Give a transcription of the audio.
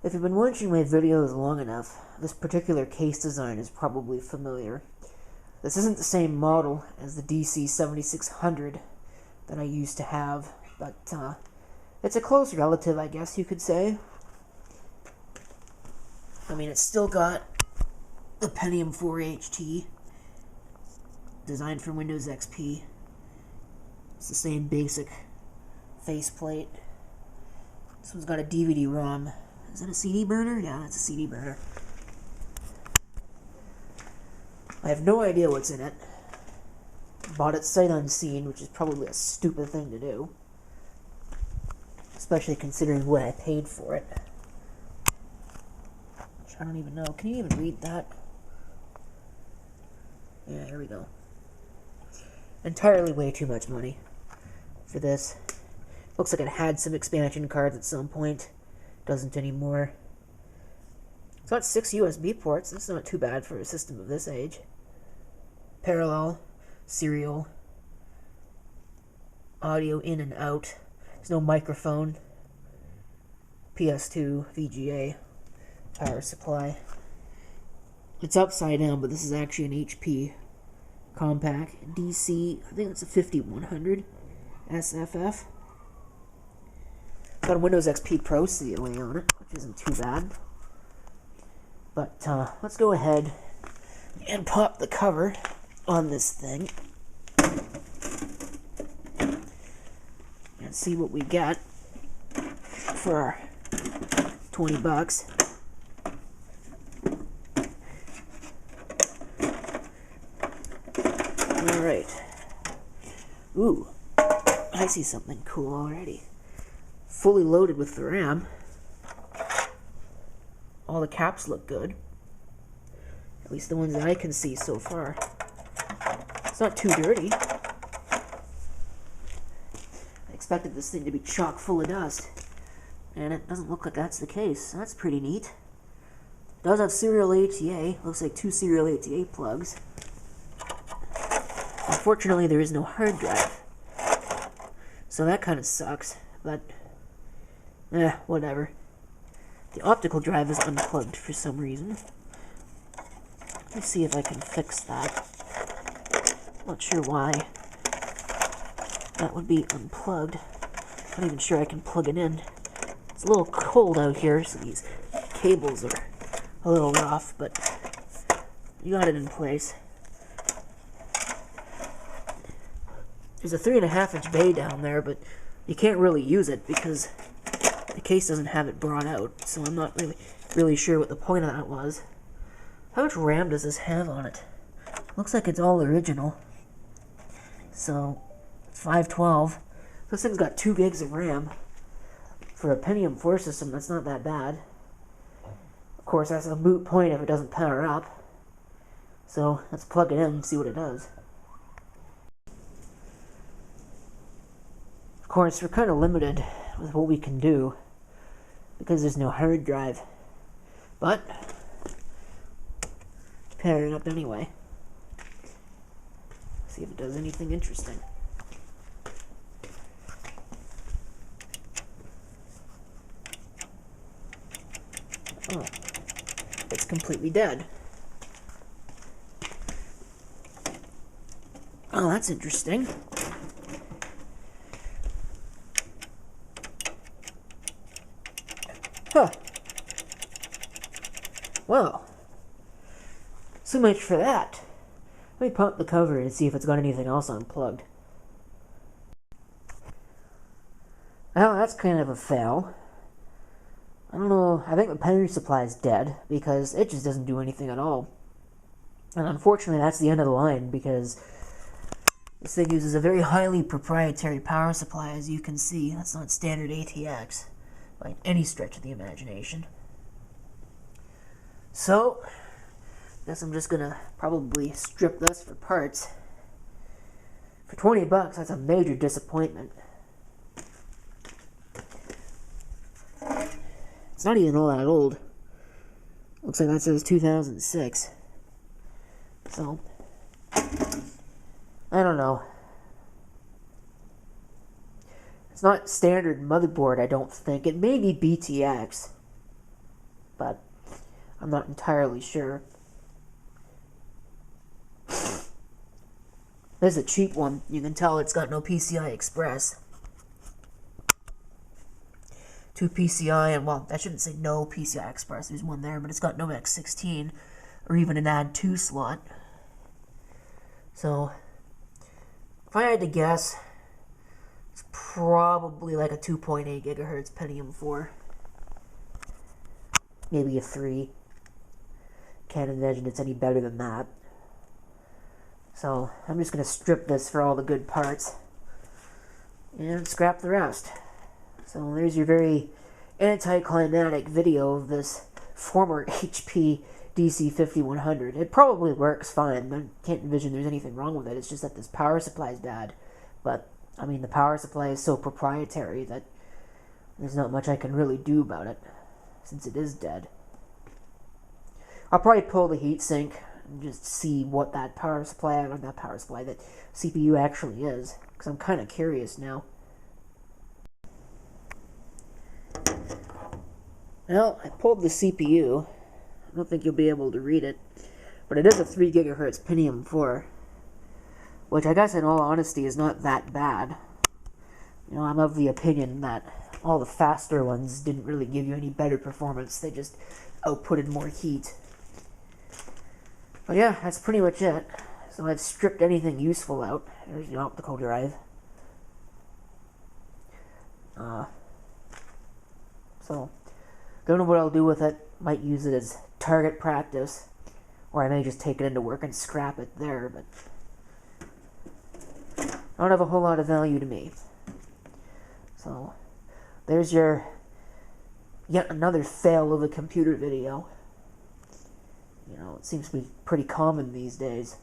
If you've been watching my videos long enough, this particular case design is probably familiar. This isn't the same model as the dc7600 that I used to have, but it's a close relative, I guess you could say. I mean, it's still got the Pentium 4 HT, designed for Windows XP. It's the same basic faceplate. This one's got a DVD-ROM. Is that a CD burner? Yeah, that's a CD burner. I have no idea what's in it. Bought it sight unseen, which is probably a stupid thing to do. Especially considering what I paid for it. Which I don't even know. Can you even read that? Yeah, here we go. Entirely way too much money for this. Looks like it had some expansion cards at some point. Doesn't anymore. It's got 6 USB ports. That's not too bad for a system of this age. Parallel, serial, audio in and out. There's no microphone. PS2, VGA, power supply. It's upside down, but this is actually an HP compact. DC, I think that's a 5100SFF. Got a Windows XP Pro sealing on it, which isn't too bad. But let's go ahead and pop the cover on this thing and see what we get for our 20 bucks. Alright. Ooh, I see something cool already. Fully loaded with the RAM. All the caps look good. At least the ones that I can see so far. It's not too dirty. I expected this thing to be chock full of dust, and it doesn't look like that's the case. That's pretty neat. It does have serial ATA. Looks like 2 serial ATA plugs. Unfortunately, there is no hard drive. So that kind of sucks, but whatever. The optical drive is unplugged for some reason. Let me see if I can fix that. Not sure why that would be unplugged. Not even sure I can plug it in. It's a little cold out here, so these cables are a little rough, but you got it in place. There's a 3.5-inch bay down there, but you can't really use it because the case doesn't have it brought out, so I'm not really sure what the point of that was. How much RAM does this have on it? Looks like it's all original. So, 512. This thing's got 2 gigs of RAM. For a Pentium 4 system, that's not that bad. Of course, that's a moot point if it doesn't power up. So, let's plug it in and see what it does. Of course, we're kind of limited with what we can do because there's no hard drive, but pair it up anyway. See if it does anything interesting. Oh, it's completely dead. Oh, that's interesting. Huh. Well, so much for that. Let me pop the cover and see if it's got anything else unplugged. Well, that's kind of a fail. I don't know, I think the battery supply is dead because it just doesn't do anything at all. And unfortunately, that's the end of the line because this thing uses a very highly proprietary power supply, as you can see. That's not standard ATX by any stretch of the imagination. So, I guess I'm just gonna probably strip this for parts. For 20 bucks, that's a major disappointment. It's not even all that old. Looks like that says 2006. So, I don't know. It's not standard motherboard, I don't think. It may be BTX. but I'm not entirely sure. This is a cheap one. You can tell it's got no PCI Express. 2 PCI, and well, I shouldn't say no PCI Express. There's one there, but it's got no X16 or even an add 2 slot. So, if I had to guess, it's probably like a 2.8 gigahertz Pentium 4. Maybe a 3. Can't imagine it's any better than that. So, I'm just going to strip this for all the good parts and scrap the rest. So, there's your very anticlimactic video of this former HP dc5100. It probably works fine. I can't envision there's anything wrong with it. It's just that this power supply is bad. But, I mean, the power supply is so proprietary that there's not much I can really do about it, since it is dead. I'll probably pull the heatsink and just see what that power supply, or not power supply, that CPU actually is, because I'm kind of curious now. Well, I pulled the CPU. I don't think you'll be able to read it, but it is a 3 gigahertz Pentium 4, which I guess in all honesty is not that bad. You know, I'm of the opinion that all the faster ones didn't really give you any better performance. They just outputted more heat. But yeah, that's pretty much it. So I've stripped anything useful out. There's the optical drive. So, don't know what I'll do with it. Might use it as target practice, or I may just take it into work and scrap it there, but don't have a whole lot of value to me. So, there's your yet another fail of a computer video. You know, it seems to be pretty common these days.